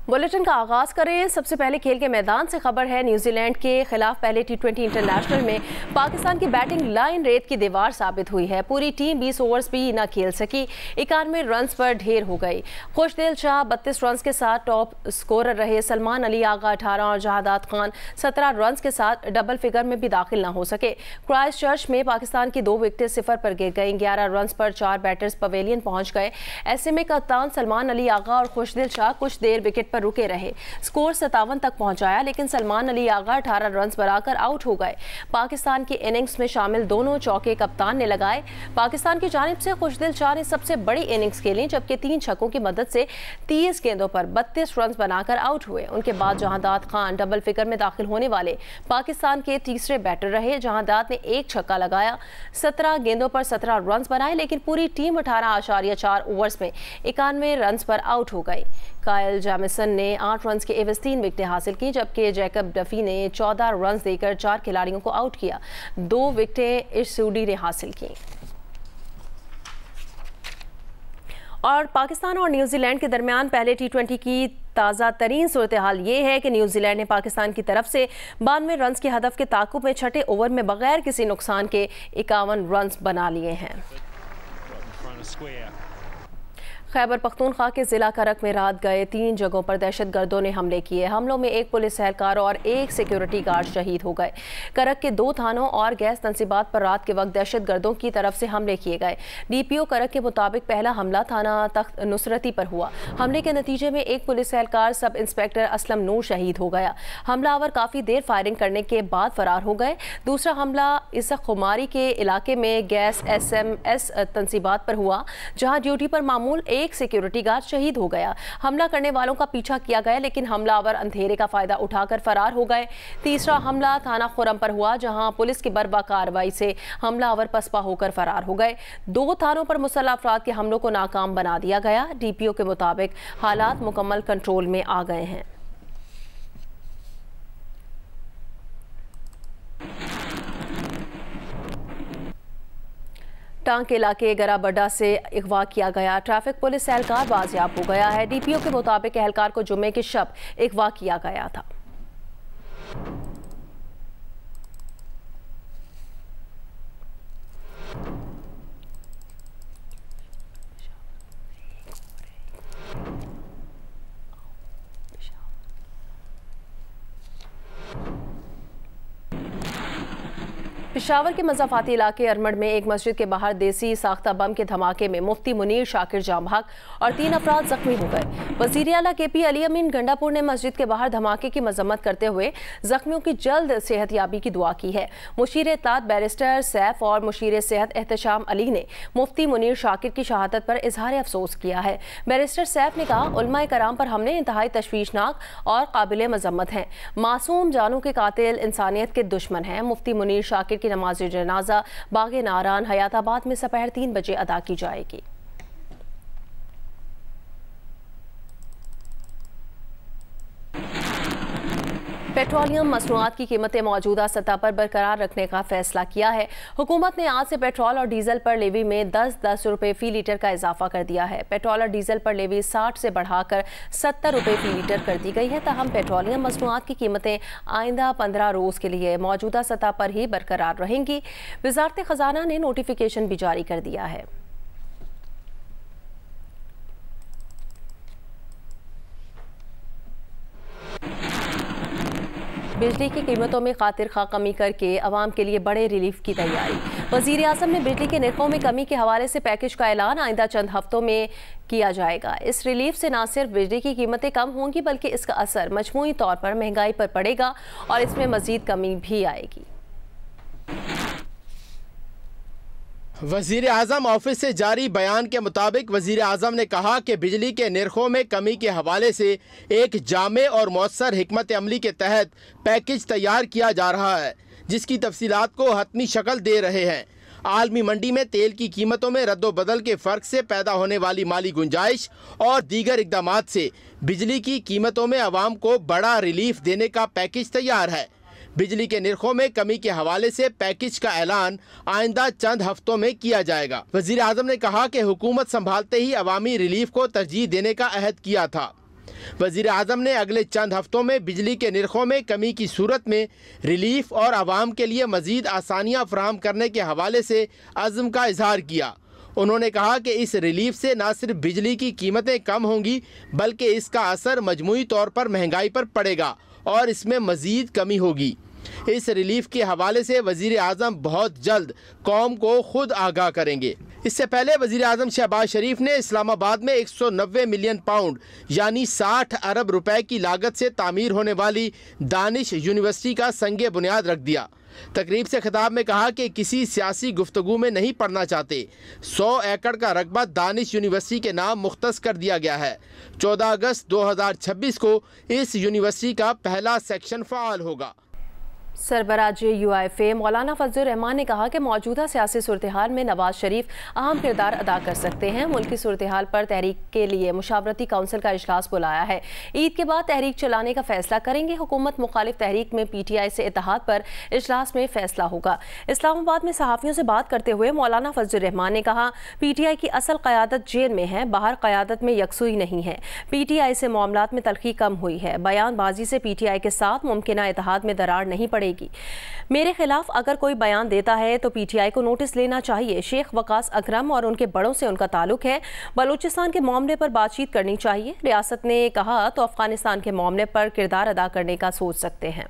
Bulletin का आगाज करें। सबसे पहले खेल के मैदान से खबर है। न्यूजीलैंड के खिलाफ पहले T20 इंटरनेशनल में पाकिस्तान की बैटिंग लाइन रेत की दीवार साबित हुई है। पूरी टीम 20 ओवर्स भी न खेल सकी, 91 रन पर ढेर हो गई। खुशदिल शाह 32 रन के साथ टॉप स्कोरर रहे। सलमान अली आगा 18 और जहादात खान 17 रन के साथ डबल फिगर में भी दाखिल न हो सके। क्राइस्टचर्च में पाकिस्तान की 2 विकेटें 0 पर गिर गई। 11 रन पर 4 बैटर्स पवेलियन पहुंच गए। ऐसे में कप्तान सलमान अली आगा और खुशदिल शाह कुछ देर विकेट पर रुके रहे। स्कोर 57 तक पहुंचाया, लेकिन सलमान अली आगा 18 रन बनाकर आउट हो गए। पाकिस्तान की इनिंग्स में शामिल दोनों चौके कप्तान ने लगाए। पाकिस्तान की जानिब से खुशदिल शाह ने सबसे बड़ी इनिंग्स खेली, जबकि 3 छक्कों की मदद से 30 गेंदों पर 32 रन बनाकर आउट हुए। उनके बाद जहादात खान डबल फिगर में दाखिल होने वाले पाकिस्तान के तीसरे बैटर रहे। जहादात ने 1 छक्का लगाया, 17 गेंदों पर 17 रन बनाए, लेकिन पूरी टीम 18.4 ओवर्स में 91 रन पर आउट हो गई। कायल जैमिसन ने 8 रन के एवज 3 विकेटें हासिल की, जबकि जैकब डफी ने 14 रन देकर 4 खिलाड़ियों को आउट किया। 2 विकेटें इशूडी ने हासिल की। और पाकिस्तान और न्यूजीलैंड के दरमियान पहले T20 की ताज़ा तरीन सूरत हाल ये है कि न्यूजीलैंड ने पाकिस्तान की तरफ से 92 रन के हदफ के ताक़ुब में छठे ओवर में बगैर किसी नुकसान के 51 रन बना लिए हैं। खैबर पख्तूनख्वा के ज़िला करक में रात गए 3 जगहों पर दहशतगर्दों ने हमले किए। हमलों में 1 पुलिस एहलकार और 1 सिक्योरिटी गार्ड शहीद हो गए। करक के 2 थानों और गैस तंसीबात पर रात के वक्त दहशतगर्दों की तरफ से हमले किए गए। DPO करक के मुताबिक पहला हमला थाना तख्त नुसरती पर हुआ। हमले के नतीजे में 1 पुलिस एहलकार सब इंस्पेक्टर असलम नूर शहीद हो गया। हमलावर काफ़ी देर फायरिंग करने के बाद फरार हो गए। दूसरा हमला इसक खुमारी के इलाके में गैस SMS तंसीबात पर हुआ, जहाँ ड्यूटी पर मामूल 1 सिक्योरिटी गार्ड शहीद हो गया। हमला करने वालों का पीछा किया गया, लेकिन हमलावर अंधेरे का फायदा उठाकर फरार हो गए। तीसरा हमला थाना खुरम पर हुआ, जहां पुलिस की बर्बा कार्रवाई से हमलावर पसपा होकर फरार हो गए। 2 थानों पर मुसल्लह अफराद के हमलों को नाकाम बना दिया गया। DPO के मुताबिक हालात मुकम्मल कंट्रोल में आ गए हैं। टांग के इलाके गराबड्डा से अगवा किया गया ट्रैफिक पुलिस एहलकार बाजियाब हो गया है। DPO के मुताबिक एहलकार को जुम्मे की शब अगवा किया गया था। पेशावर के मज़ाफ़ाती इलाके अरमड़ में एक मस्जिद के बाहर देसी साख्ता बम के धमाके में मुफ्ती मुनीर शाकिर जाम हक और 3 अफराद जख्मी हो गए। वज़ीर आला KP अली अमीन गंडापुर ने मस्जिद के बाहर धमाके की मजम्मत करते हुए जख्मियों की जल्द सेहतयाबी की दुआ की है। मुशीर इत्तलात बैरिस्टर सैफ और मुशीर सेहत एहतशाम अली ने मुफ्ती मुनीर शाकिर की शहादत पर इजहार अफसोस किया है। बैरिस्टर सैफ ने कहा, उलमाए कराम पर हमले इंतहाई तशवीशनाक और काबिल मजम्मत हैं। मासूम जानों के कातिल इंसानियत के दुश्मन हैं। मुफ्ती मुनीर शाकिर की नमाज जनाजा बागे नारान हयाताबाद में दोपहर 3 बजे अदा की जाएगी। पेट्रोलियम मसनूआत की कीमतें मौजूदा सतह पर बरकरार रखने का फैसला किया है। हुकूमत ने आज से पेट्रोल और डीजल पर लेवी में 10-10 रुपये फी लीटर का इजाफा कर दिया है। पेट्रोल और डीजल पर लेवी 60 से बढ़ाकर 70 रुपये फी लीटर कर दी गई है। ताहम पेट्रोलियम मसनूआत की कीमतें आइंदा 15 रोज़ के लिए मौजूदा सतह पर ही बरकरार रहेंगी। वज़ारत ख़जाना ने नोटिफिकेशन भी जारी कर दिया है। बिजली की कीमतों में खातिर खा कमी करके अवाम के लिए बड़े रिलीफ की तैयारी। वज़ीर आज़म ने बिजली के निर्खों में कमी के हवाले से पैकेज का ऐलान आइंदा चंद हफ्तों में किया जाएगा। इस रिलीफ से न सिर्फ बिजली की कीमतें कम होंगी, बल्कि इसका असर मजमूई तौर पर महंगाई पर पड़ेगा और इसमें मज़ीद कमी भी आएगी। वज़ीर आज़म ऑफिस से जारी बयान के मुताबिक वज़ीर आज़म ने कहा कि बिजली के निर्खों में कमी के हवाले से एक जामे और मौसर हिकमत अमली के तहत पैकेज तैयार किया जा रहा है, जिसकी तफसीलात को हतमी शक्ल दे रहे हैं। आलमी मंडी में तेल की कीमतों में रद्दोबदल के फ़र्क से पैदा होने वाली माली गुंजाइश और दीगर इक़दामात से बिजली की कीमतों में आवाम को बड़ा रिलीफ देने का पैकेज तैयार है। बिजली के निर्खों में कमी के हवाले से पैकेज का ऐलान आइंदा चंद हफ्तों में किया जाएगा। वज़ीर आज़म ने कहा कि हुकूमत संभालते ही अवामी रिलीफ को तरजीह देने का अहद किया था। वज़ीर आज़म ने अगले चंद हफ्तों में बिजली के निर्खों में कमी की सूरत में रिलीफ और आवाम के लिए मज़ीद आसानियाँ फराहम करने के हवाले से अज़्म का इजहार किया। उन्होंने कहा कि इस रिलीफ से न सिर्फ बिजली की कीमतें कम होंगी बल्कि इसका असर मजमूई तौर पर महंगाई पर पड़ेगा और इसमें मज़ीद कमी होगी। इस रिलीफ के हवाले से वज़ीर आज़म बहुत जल्द कौम को खुद आगाह करेंगे। इससे पहले वज़ीर आज़म शहबाज शरीफ ने इस्लामाबाद में 190 मिलियन पाउंड यानी 60 अरब रुपए की लागत से तामीर होने वाली दानिश यूनिवर्सिटी का संगे बुनियाद रख दिया। तकरीब से खिताब में कहा कि किसी सियासी गुफ्तगू में नहीं पढ़ना चाहते। 100 एकड़ का रकबा दानिश यूनिवर्सिटी के नाम मुख्तस कर दिया गया है। 14 अगस्त 2026 को इस यूनिवर्सिटी का पहला सेक्शन फ़ाल होगा। सरबराह UIFA मौलाना फजल रहमान ने कहा कि मौजूदा सियासी सूरत हाल में नवाज शरीफ अहम किरदार अदा कर सकते हैं। मुल्की सूरत हाल पर तहरीक के लिए मुशावरती काउंसिल का इजलास बुलाया है। ईद के बाद तहरीक चलाने का फैसला करेंगे। हुकूमत मुखालिफ तहरीक में PTI से इत्तेहाद पर इजलास में फैसला होगा। इस्लामाबाद में सहाफ़ियों से बात करते हुए मौलाना फजल रहमान ने कहा PTI की असल क़यादत जेल में है, बाहर क़यादत में यकसुई नहीं है। PTI से मामलात में तलखी कम हुई है। बयानबाजी से PTI के साथ मुमकिना इत्तेहाद में दरार नहीं पड़ेगी। मेरे खिलाफ अगर कोई बयान देता है तो PTI को नोटिस लेना चाहिए। शेख वकास अकरम और उनके बड़ों से उनका ताल्लुक है। बलूचिस्तान के मामले पर बातचीत करनी चाहिए। रियासत ने कहा तो अफगानिस्तान के मामले पर किरदार अदा करने का सोच सकते हैं।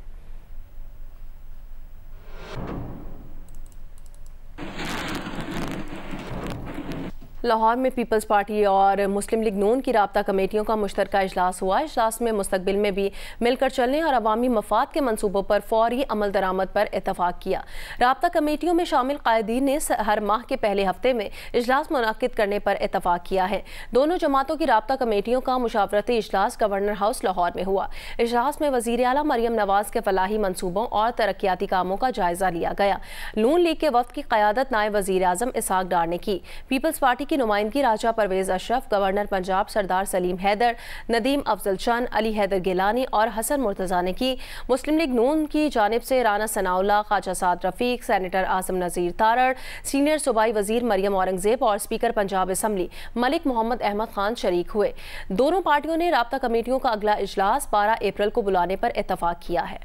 लाहौर में पीपल्स पार्टी और मुस्लिम लीग नून की राब्ता कमेटियों का मुश्तरका इजलास हुआ। इजलास में मुस्तकबिल में भी मिलकर चलने और अवामी मफाद के मनसूबों पर फौरी अमल दरामद पर इतफाक किया। राब्ता कमेटियों में शामिल कायदीन ने हर माह के पहले हफ्ते में इजलास मुनाकिद करने पर इतफाक किया है। दोनों जमातों की राब्ता कमेटियों का मुशावरती इजलास गवर्नर हाउस लाहौर में हुआ। इजलास में वज़ीर आला मरियम नवाज के फलाही मनसूबों और तरक्याती कामों का जायजा लिया गया। नून लीग के वफ्द की क़यादत नायब वज़ीर आज़म इसहाक डार ने की। पीपल्स पार्टी नुमाइंदगी राजा परवेज अशरफ, गवर्नर पंजाब सरदार सलीम हैदर, नदीम अफजल चंद, अली हैदर गिलानी और हसन मुर्तज़ा ने की। मुस्लिम लीग नून की जानिब से राना सनाउल्लाह, ख्वाजा साद रफीक, सेनेटर आज़म नज़ीर तारड़, सीनियर सूबाई वज़ीर मरियम औरंगज़ेब और स्पीकर पंजाब असम्बली मलिक मोहम्मद अहमद खान शरीक हुए। दोनों पार्टियों ने राब्ता कमेटियों का अगला इजलास 12 अप्रैल को बुलाने पर इत्तफाक किया है।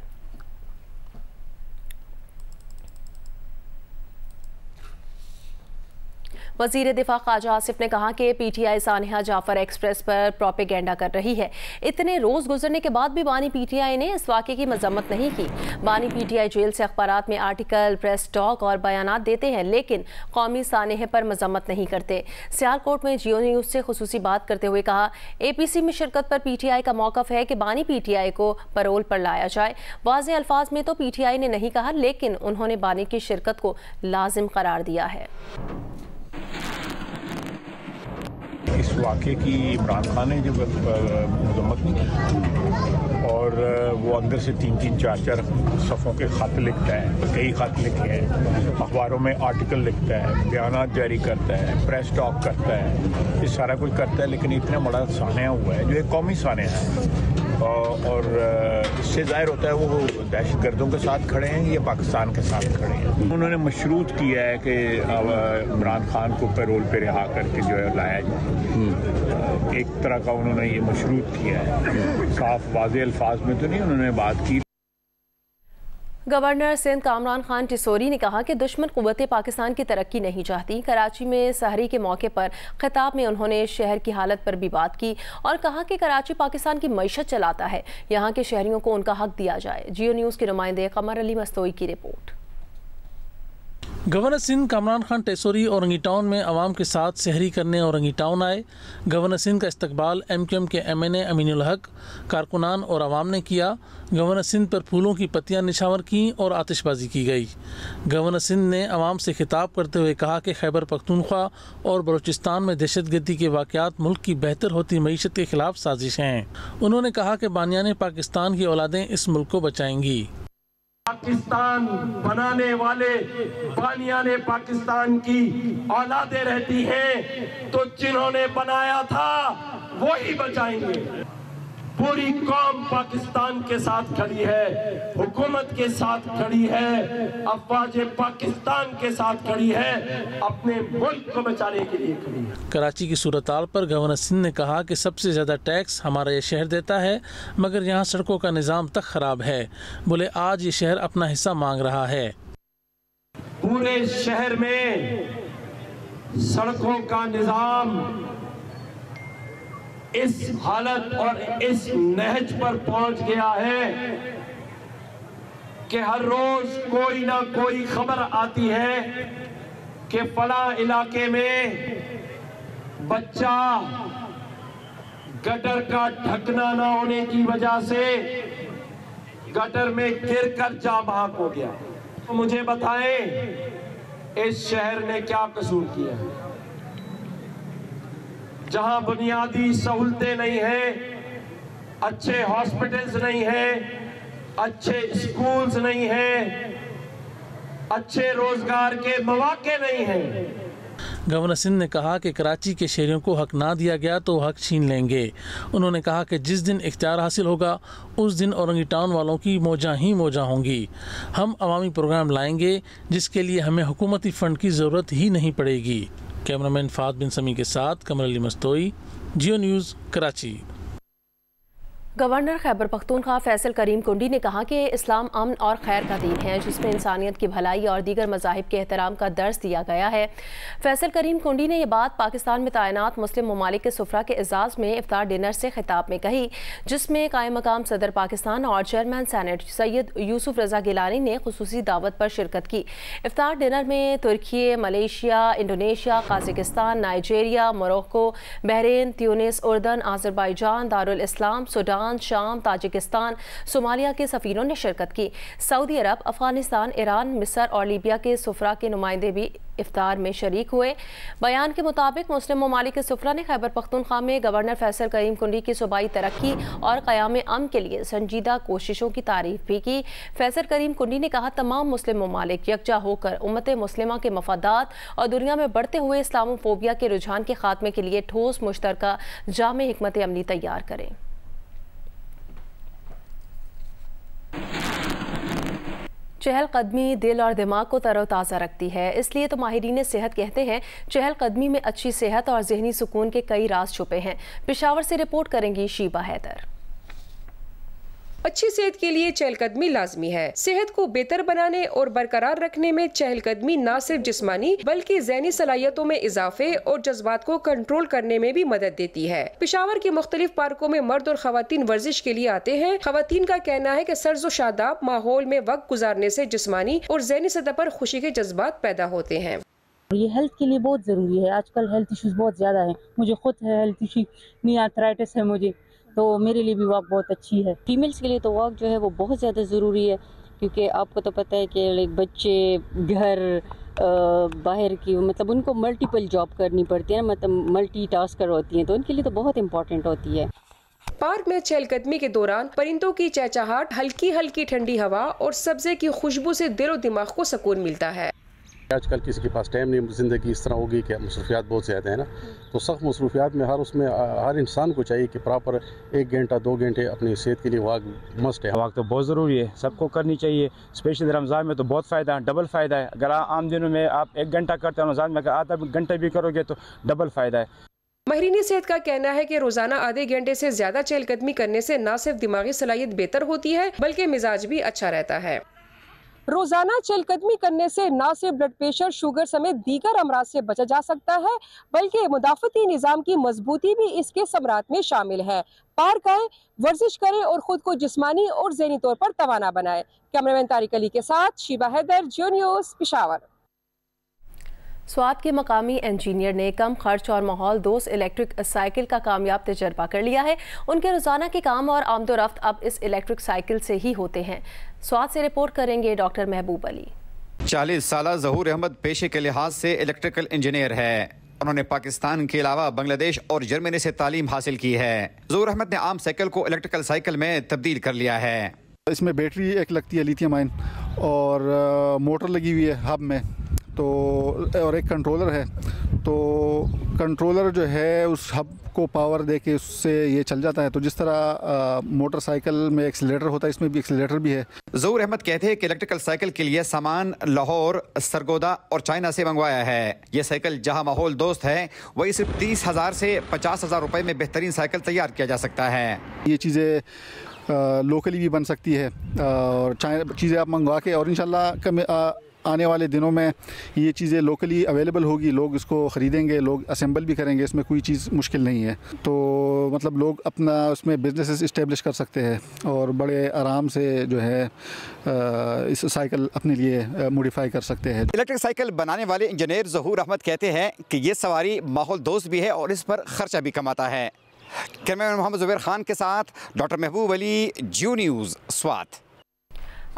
वज़ीर दिफा ख्वाजा आसिफ ने कहा कि PTI सानिया जाफर एक्सप्रेस पर प्रोपेगेंडा कर रही है। इतने रोज़ गुजरने के बाद भी बानी PTI ने इस वाक़े की मजम्मत नहीं की। बानी PTI जेल से अखबारात में आर्टिकल, प्रेस टॉक और बयानात देते हैं, लेकिन कौमी सानिया पर मजम्मत नहीं करते। सियालकोट में जियो न्यूज़ से खुसूसी बात करते हुए कहा, APC में शिरकत पर PTI का मौक़िफ़ है कि बानी PTI को पैरोल पर लाया जाए। वाज़े अल्फाज में तो PTI ने नहीं कहा, लेकिन उन्होंने बानी की शिरकत को लाजिम करार दिया है। इस वाक़े की इमरान खान ने जो मजम्मत नहीं की और वो अंदर से 3-3, 4-4 सफ़ों के खत लिखता है, कई खत लिखे हैं, अखबारों में आर्टिकल लिखता है, बयानात जारी करता है, प्रेस टॉक करता है, ये सारा कुछ करता है। लेकिन इतना बड़ा सानिया हुआ है जो एक कौमी सानिया है और इससे जाहिर होता है वो दहशतगर्दों के साथ खड़े हैं या पाकिस्तान के साथ खड़े हैं। उन्होंने मशरूत किया है कि इमरान खान को पैरोल पे रिहा करके जो है लाया जाए। एक तरह का उन्होंने ये मशरूत किया है, साफ वाज़े अल्फाज में तो नहीं उन्होंने बात की। गवर्नर सिंध कामरान खान टिसोरी ने कहा कि दुश्मन कुव्वतें पाकिस्तान की तरक्की नहीं चाहती। कराची में सहरी के मौके पर खिताब में उन्होंने शहर की हालत पर भी बात की और कहा कि कराची पाकिस्तान की मईशत चलाता है, यहाँ के शहरियों को उनका हक दिया जाए। जियो न्यूज़ के नुमाइंदे कमर अली मस्तोई की report. Governor Sindh Kamran Khan Tessori Orangi town में आवाम के साथ सहरी करने औरंगी टाउन आए। गवर्नर सिंध का इस्तकबाल MQM के MNA अमीनुल हक, कारकुनान और आवाम ने किया। गवर्नर सिंध पर फूलों की पत्तियां निछावर की और आतिशबाजी की गई। गवर्नर सिंध ने आवाम से खिताब करते हुए कहा कि खैबर पख्तूनख्वा और बलूचिस्तान में दहशतगर्दी के वाक़यात मुल्क की बेहतर होती मईशत के खिलाफ साजिश हैं। उन्होंने कहा कि बानियाने पाकिस्तान की औलादें इस मुल्क को बचाएंगी। पाकिस्तान बनाने वाले बानियाने पाकिस्तान की औलादें रहती हैं, तो जिन्होंने बनाया था वो ही बचाएंगे। पूरी कौम पाकिस्तान के साथ खड़ी है, हुकूमत के साथ खड़ी है, अफवाज पाकिस्तान के साथ खड़ी है, अपने मुल्क को बचाने के लिए खड़ी है। कराची की सूरत-हाल पर गवर्नर सिंध ने कहा कि सबसे ज़्यादा टैक्स हमारा ये शहर देता है, मगर यहाँ सड़कों का निज़ाम तक ख़राब है। बोले आज ये शहर अपना हिस्सा मांग रहा है। पूरे शहर में सड़कों का निज़ाम इस हालत और इस नहज पर पहुंच गया है कि हर रोज कोई ना कोई खबर आती है कि फला इलाके में बच्चा गटर का ढकना ना होने की वजह से गटर में गिरकर जाँ बहक हो गया। तो मुझे बताएं इस शहर ने क्या कसूर किया है? जहां बुनियादी सहूलतें नहीं हैं, अच्छे हॉस्पिटल्स नहीं हैं, अच्छे स्कूल्स नहीं हैं, अच्छे रोजगार के मौके नहीं हैं। गवर्नर सिंध ने कहा कि कराची के शहरियों को हक ना दिया गया तो हक छीन लेंगे। उन्होंने कहा कि जिस दिन इख्तियार हासिल होगा उस दिन औरंगी टाउन वालों की मौजा ही मौजा होंगी। हम अवामी प्रोग्राम लाएंगे जिसके लिए हमें हुकूमती फ़ंड की ज़रूरत ही नहीं पड़ेगी। कैमरामैन फाद बिन समी के साथ कमर अली मस्तोई, जियो न्यूज़, कराची। गवर्नर खैबर पख्तूनख्वा फैसल करीम कुंडी ने कहा कि इस्लाम अमन और खैर का दीन है जिसमें इंसानियत की भलाई और दीगर मज़ाहिब के एहतराम का दर्स दिया गया है। फैसल करीम कुंडी ने यह बात पाकिस्तान में तैनात मुस्लिम ममालिक के सुफरा के एजाज़ में इफ्तार डिनर से खिताब में कही, जिसमें कायम मकाम सदर पाकिस्तान और चेयरमैन सेनेट सैयद यूसुफ रजा गिलानी ने खुसूसी दावत पर शिरकत की। इफ्तार डिनर में तुर्की, Malaysia, Indonesia, Kazakhstan, Nigeria, Morocco, Bahrain, Tunis, उर्दन, आज़रबाईजान, दारुल इस्लाम, सूडान, शाम, ताजिकिस्तान, सोमालिया के सफ़ीरों ने शिरकत की। सऊदी अरब, अफगानिस्तान, ईरान, मिस्र और लीबिया के सुफरा के नुमाइंदे भी इफ्तार में शरीक हुए। बयान के मुताबिक मुस्लिम ममालिक के सुफरा ने खैबर पख्तूनख्वा में गवर्नर फैसल करीम कुंडी की सूबाई तरक्की और क़याम अमन के लिए संजीदा कोशिशों की तारीफ भी की। फैसल करीम कुंडी ने कहा तमाम मुस्लिम ममालिक यकजा होकर उम्मत मुस्लिमा के मफादात और दुनिया में बढ़ते हुए इस्लामोफोबिया के रुझान के खात्मे के लिए ठोस मुश्तरका जामे हिकमत अमली तैयार करें। चहलकदमी दिल और दिमाग को तरोताज़ा रखती है, इसलिए तो माहिरीन सेहत कहते हैं चहलकदमी में अच्छी सेहत और ज़हनी सुकून के कई राज छुपे हैं। पेशावर से रिपोर्ट करेंगी शीबा हैदर। अच्छी सेहत के लिए चहलकदमी लाजमी है। सेहत को बेहतर बनाने और बरकरार रखने में चहलकदमी न सिर्फ जिस्मानी बल्कि ज़हनी सलाहियतों में इजाफे और जज्बात को कंट्रोल करने में भी मदद देती है। पेशावर के मुख्तलिफ पार्कों में मर्द और खवातीन वर्जिश के लिए आते हैं। खवातीन का कहना है कि सर्द व शादाब माहौल में वक्त गुजारने से जिस्मानी और ज़हनी सतह पर खुशी के जज्बात पैदा होते हैं। ये हेल्थ के लिए बहुत ज़रूरी है। आजकल हेल्थ इश्यूज बहुत ज़्यादा है। मुझे खुद है हेल्थ इशू, नी आर्थराइटिस है मुझे, तो मेरे लिए भी वॉक बहुत अच्छी है। फीमेल्स के लिए तो वॉक जो है वो बहुत ज़्यादा ज़रूरी है, क्योंकि आपको तो पता है कि लाइक बच्चे, घर, बाहर की मतलब उनको मल्टीपल जॉब करनी पड़ती है, मतलब मल्टी टास्कर होती हैं, तो उनके लिए तो बहुत इम्पॉर्टेंट होती है। पार्क में चहलकदमी के दौरान परिंदों की चहचहाट, हल्की हल्की ठंडी हवा और सब्जे की खुशबू से दिल और दिमाग को सुकून मिलता है। आजकल किसी के पास टाइम नहीं, ज़िंदगी इस तरह होगी कि मसरूफियात बहुत ज़्यादा है ना, तो सख्त मसरूफियात में हर इंसान को चाहिए कि प्रॉपर 1 घंटा 2 घंटे अपनी सेहत के लिए वॉक मस्ट है। वॉक तो बहुत ज़रूरी है, सबको करनी चाहिए। स्पेशली रमज़ान में तो बहुत फ़ायदा है, डबल फ़ायदा है। अगर आम दिनों में आप 1 घंटा करते हैं, रमज़ान में अगर आधा घंटा भी करोगे तो डबल फ़ायदा है। माहिरीन सेहत का कहना है कि रोजाना आधे घंटे से ज्यादा चहलकदमी करने से न सिर्फ दिमागी सलाहियत बेहतर होती है बल्कि मिजाज भी अच्छा रहता है। रोजाना चहलकदमी करने से न सिर्फ ब्लड प्रेशर, शुगर समेत दीगर अमराज से बचा जा सकता है बल्कि मुदाफ़ती निज़ाम की मजबूती भी इसके समरात में शामिल है। पार्क आए, वर्जिश करें और खुद को जिस्मानी और ज़हनी तौर पर तवाना बनाए। कैमरामैन तारिक अली के साथ शीबा हैदर, जियो न्यूज़, पेशावर। स्वात के मकामी इंजीनियर ने कम खर्च और माहौल दोस्त इलेक्ट्रिक साइकिल का कामयाब तजर्बा कर लिया है। उनके रोजाना के काम और आमदोरफ्त अब इस इलेक्ट्रिक साइकिल से ही होते हैं। स्वात से रिपोर्ट करेंगे डॉक्टर महबूब अली। 40 साल ज़हूर अहमद पेशे के लिहाज से इलेक्ट्रिकल इंजीनियर है। उन्होंने पाकिस्तान के अलावा बांग्लादेश और जर्मनी से तालीम हासिल की है। ज़हूर अहमद ने आम साइकिल को इलेक्ट्रिकल साइकिल में तब्दील कर लिया है। इसमें बैटरी एक लगती है लिथियम आयन और मोटर लगी हुई है हब में, तो और एक कंट्रोलर है, तो कंट्रोलर जो है उस हब को पावर दे के उससे ये चल जाता है। तो जिस तरह मोटरसाइकिल में एक्सीलरेटर होता है, इसमें भी एक्सीलरेटर भी है। ज़हूर अहमद कहते हैं कि इलेक्ट्रिकल साइकिल के लिए सामान लाहौर, सरगोदा और चाइना से मंगवाया है। ये साइकिल जहां माहौल दोस्त है वही सिर्फ 30,000 से 50,000 रुपए में बेहतरीन साइकिल तैयार किया जा सकता है। ये चीज़ें लोकली भी बन सकती है और चीज़ें आप मंगवा के, और इंशाल्लाह आने वाले दिनों में ये चीज़ें लोकली अवेलेबल होगी, लोग इसको ख़रीदेंगे, लोग असेंबल भी करेंगे, इसमें कोई चीज़ मुश्किल नहीं है। तो मतलब लोग अपना उसमें बिजनेस इस्टेब्लिश कर सकते हैं और बड़े आराम से जो है इस साइकिल अपने लिए मॉडिफाई कर सकते हैं। इलेक्ट्रिक साइकिल बनाने वाले इंजीनियर ज़हूर अहमद कहते हैं कि ये सवारी माहौल दोस्त भी है और इस पर खर्चा भी कम आता है। कैमरामैन मोहम्मद ज़ुबैर खान के साथ डॉक्टर महबूब अली, जियो न्यूज़, स्वात।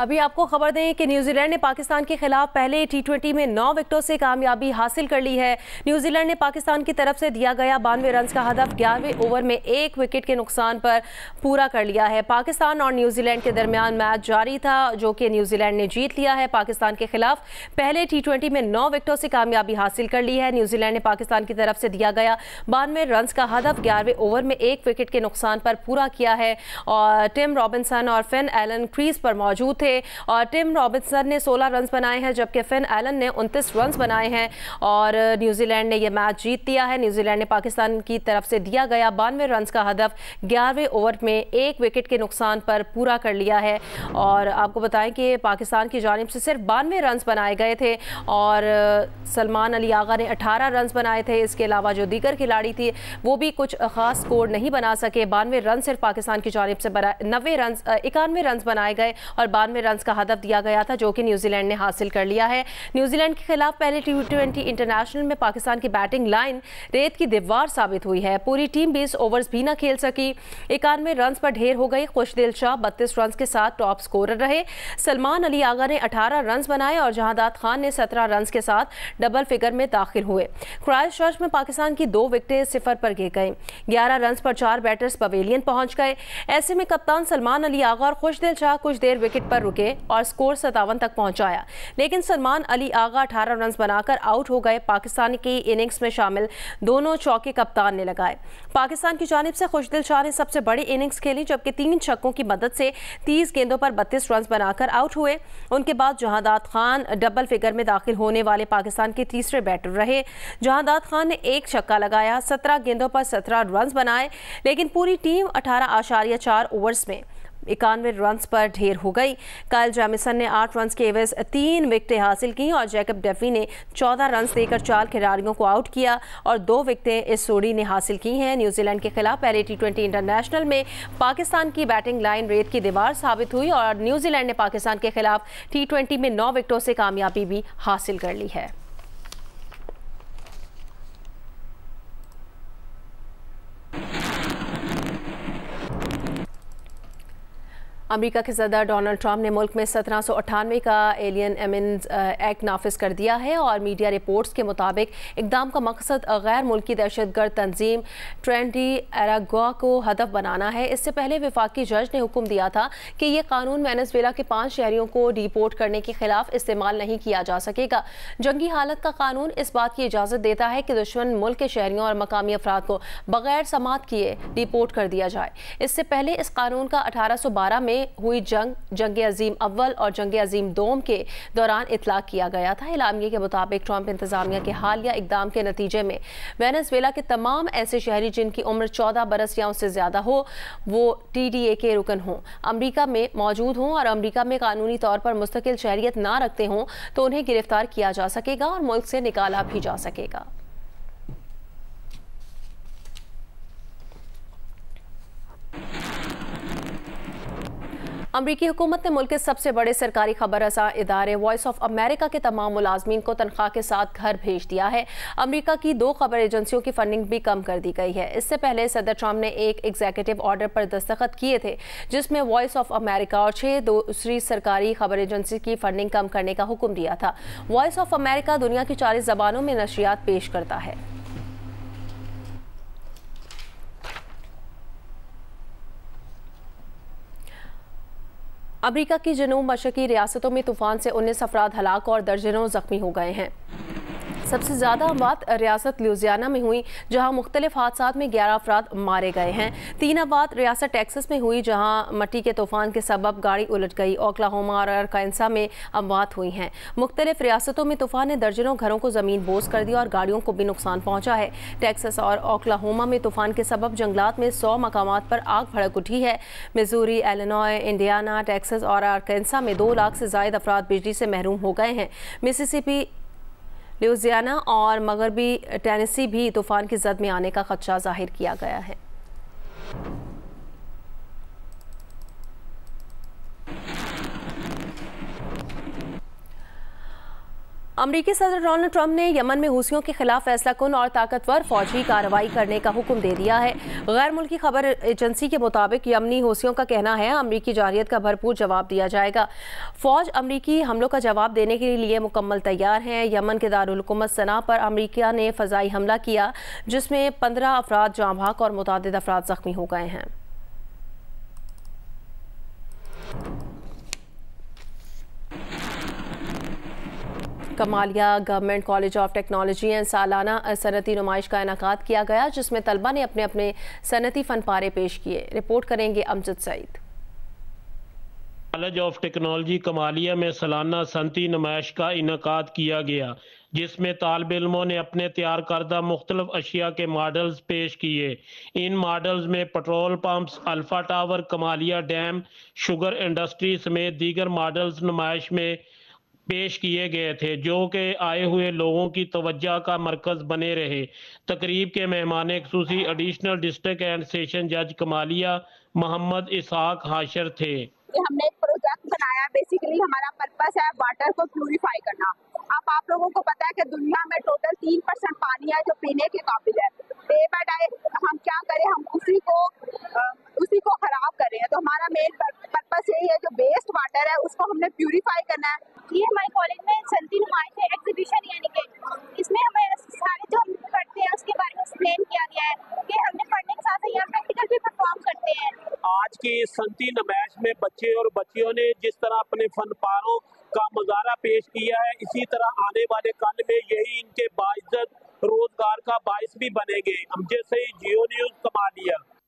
अभी आपको खबर दें कि न्यूजीलैंड ने पाकिस्तान के खिलाफ पहले T20 में 9 विकेटों से कामयाबी हासिल कर ली है। न्यूजीलैंड ने पाकिस्तान की तरफ से दिया गया 92 रन का हदफ 11वें ओवर में 1 विकेट के नुकसान पर पूरा कर लिया है। पाकिस्तान और न्यूजीलैंड के दरमियान मैच जारी था, जो कि न्यूजीलैंड ने जीत लिया है। पाकिस्तान के खिलाफ पहले T20 में 9 विकेटों से कामयाबी हासिल कर ली है। न्यूजीलैंड ने पाकिस्तान की तरफ से दिया गया 92 रन का हदफ 11वें ओवर में 1 विकेट के नुकसान पर पूरा किया है और टिम रॉबिन्सन और फिन एलन क्रीज पर मौजूद थे और टिम रॉबिन्सन ने 16 रन बनाए हैं जबकि फिन एलन ने 29 रन बनाए हैं और न्यूजीलैंड ने यह मैच जीत लिया है। न्यूजीलैंड ने पाकिस्तान की तरफ से दिया गया 92 रन का हदफ 11वें ओवर में 1 विकेट के नुकसान पर पूरा कर लिया है। और आपको बताएं कि पाकिस्तान की जानिब से सिर्फ 92 रन बनाए गए थे और सलमान अली आगा ने 18 रन बनाए थे। इसके अलावा जो दीगर खिलाड़ी थी वो भी कुछ खास स्कोर नहीं बना सके। 92 रन सिर्फ पाकिस्तान की जानिब से 91 रन बनाए गए और 92 रन का हदफ दिया गया था, जो कि न्यूजीलैंड ने हासिल कर लिया है। न्यूजीलैंड के खिलाफ पहले T20 इंटरनेशनल में पाकिस्तान की बैटिंग लाइन रेत की दीवार साबित हुई है। पूरी टीम 20 ओवर्स भी न खेल सकी। 91 रन पर ढेर हो गई। खुशदिल शाह 32 रन के साथ टॉप स्कोरर रहे। सलमान अली आगा ने 18 रन बनाए और जहादात खान ने 17 रन के साथ डबल फिगर में दाखिल हुए। क्राइस्टचर्च में पाकिस्तान की 2 विकेटें 0 पर गिर गई। 11 रन पर 4 बैटर्स पवेलियन पहुंच गए। ऐसे में कप्तान सलमान अली आगा और खुशदिल शाह कुछ देर विकेट पर रुके और स्कोर 57 तक पहुंचाया, लेकिन सलमान अली आगा 18 रन बनाकर आउट हो गए। पाकिस्तान की इनिंग्स में शामिल दोनों चौके कप्तान ने लगाए। पाकिस्तान की जानिब से खुशदिल शाह ने सबसे बड़ी इनिंग्स खेली जबकि 3 छक्कों की मदद से 30 गेंदों पर 32 रन बनाकर आउट हुए। उनके बाद जहादात खान डबल फिगर में दाखिल होने वाले पाकिस्तान के तीसरे बैटर रहे। जहादात खान ने 1 छक्का लगाया, 17 गेंदों पर 17 रन बनाए, लेकिन पूरी टीम 18.4 ओवर्स में 91 रन पर ढेर हो गई। काइल जेमिसन ने 8 रन के एवज 3 विकेटें हासिल की और जैकब डेफी ने 14 रन देकर 4 खिलाड़ियों को आउट किया और 2 विकेटें इस जोड़ी ने हासिल की हैं। न्यूजीलैंड के खिलाफ पहले T20 इंटरनेशनल में पाकिस्तान की बैटिंग लाइन रेत की दीवार साबित हुई और न्यूजीलैंड ने पाकिस्तान के खिलाफ T20 में 9 विकेटों से कामयाबी भी हासिल कर ली है। अमेरिका के सदर डोनाल्ड ट्रंप ने मुल्क में 1798 का एलियन एमिनेंस एक्ट नाफिज कर दिया है और मीडिया रिपोर्ट्स के मुताबिक इक़दाम का मकसद गैर मुल्की दहशतगर्द तंजीम ट्रेंडी एरागुआ को हदफ बनाना है। इससे पहले वफाकी जज ने हुक्म दिया था कि ये कानून वेनेजुएला के 5 शहरियों को डिपोर्ट करने के खिलाफ इस्तेमाल नहीं किया जा सकेगा। जंगी हालत का कानून इस बात की इजाज़त देता है कि दुश्मन मुल्क के शहरियों और मकामी अफराद को बगैर समाअत किए डिपोर्ट कर दिया जाए। इससे पहले इस कानून का 1812 में हुई जंग अजीम अव्वल और जंग अजीम दोम के दौरान इतलाक किया गया था। इलामिया के मुताबिक ट्रंप इंतजामिया के हालिया इकदाम के नतीजे में वेनेजुएला के तमाम ऐसे शहरी जिनकी उम्र 14 बरस या उससे ज़्यादा हो वो TDA के रुकन हों, अमरीका में मौजूद हों और अमरीका में कानूनी तौर पर मुस्तकिल शहरियत ना रखते हों तो उन्हें गिरफ्तार किया जा सकेगा और मुल्क से निकाला भी जा सकेगा। अमरीकी हुकूमत ने मुल्क के सबसे बड़े सरकारी खबर रसा इदारे वॉइस ऑफ अमेरिका के तमाम मुलाजमीन को तनख्वाह के साथ घर भेज दिया है। अमरीका की 2 खबर एजेंसियों की फंडिंग भी कम कर दी गई है। इससे पहले सदर ट्रंप ने एक एग्जीक्यूटिव ऑर्डर पर दस्तखत किए थे जिसमें वॉइस ऑफ अमेरिका और 6 दूसरी सरकारी खबर एजेंसी की फंडिंग कम करने का हुक्म दिया था। वॉइस ऑफ अमेरिका दुनिया की 40 ज़बानों में नशरियात पेश करता है। अमरीका की जनूब मशरकी रियासतों में तूफान से 19 अफराद हलाक और दर्जनों जख्मी हो गए हैं। सबसे ज़्यादा अमवात रियासत लुजियाना में हुई, जहां मुख्तलिफ हादसात में 11 अफराद मारे गए हैं। 3 अमवात रियासत टेक्सास में हुई, जहां मट्टी के तूफान के सबब गाड़ी उलट गई। ओक्लाहोमा और अरकानसा में अमवात हुई हैं। मुख्तलिफ रियासतों में तूफान ने दर्जनों घरों को ज़मीन बोझ कर दिया और गाड़ियों को भी नुकसान पहुँचा है। टेक्सास और ओक्लाहोमा में तूफान के सबब जंगलात में 100 मकामात पर आग भड़क उठी है। मिजूरी, इलिनॉय, इंडियाना, टेक्सास और अरकानसा में 2 लाख से ज़ायद अफराद बिजली से महरूम हो गए हैं। मिसिसिपी, लुजियाना और मगरबी टेनेसी भी तूफान की जद में आने का खदशा जाहिर किया गया है। अमरीकी सदर डोनाल्ड ट्रंप ने यमन में हूसियों के खिलाफ फैसला कुन और ताकतवर फौजी कार्रवाई करने का हुक्म दे दिया है। गैर मुल्की खबर एजेंसी के मुताबिक यमनी हूसियों का कहना है अमरीकी जारियत का भरपूर जवाब दिया जाएगा। फौज अमरीकी हमलों का जवाब देने के लिए मुकम्मल तैयार है। यमन के दारुल हुकूमत सना पर अमरीका ने फ़ज़ाई हमला किया, जिसमें 15 अफराद जाँ बहक और मुतादिद अफराद ज़ख्मी हो गए हैं। Kamalia government college of technology and सालाना सनती नुमाइश का इनेकाद किया गया, जिसमें तलबा ने अपने अपने सनती फनपारे पेश किए। रिपोर्ट करेंगे Amjad Saeed. College of technology Kamalia में सालाना सनती नुमाइश का इनेकाद किया गया, जिसमें तालिब इल्मों ने अपने तैयार करदा मुख्तलिफ अशिया के मॉडल्स पेश किए। इन मॉडल्स में petrol pumps, alpha tower, Kamalia dam, sugar industry समेत दीगर मॉडल्स नुमाइश में पेश किए गए थे, जो कि आए हुए लोगों की तवज्जो का मरकज बने रहे। तकरीब के मेहमान खुसूसी एडिशनल डिस्ट्रिक्ट एंड सेशन जज कमालिया मोहम्मद इसहाक हाशर थे। हमने एक प्रोजेक्ट बनाया, बेसिकली हमारा पर्पस है वाटर को प्यूरिफाई करना। अब आप लोगों को पता है कि दुनिया में टोटल 3% पानी है जो पीने के काबिल है। डे बाय डे हम क्या करें, हम उसी को खराब कर रहे हैं। तो हमारा मेन पर्पस यही है, जो वेस्ट वाटर है उसको हमने प्यूरिफाई करना है। ये हमारे कॉलेज में सनती नुमाइश है, एग्जीबिशन, यानी कि इसमें हमें सारे जो हम पढ़ते हैं उसके बारे में एक्सप्लेन किया गया है कि हमने पढ़ने के साथ यहाँ प्रैक्टिकल भी परफॉर्म करते हैं। आज की सनती नुमाइश में बच्चे और बच्चियों ने जिस तरह अपने फनपारों का मुजाहरा पेश किया है, इसी तरह आने वाले कल में यही इनके बाइज्जत रोजगार का बाइस भी बनेंगे। अमजद सईद, जियो न्यूज़, कमालिया।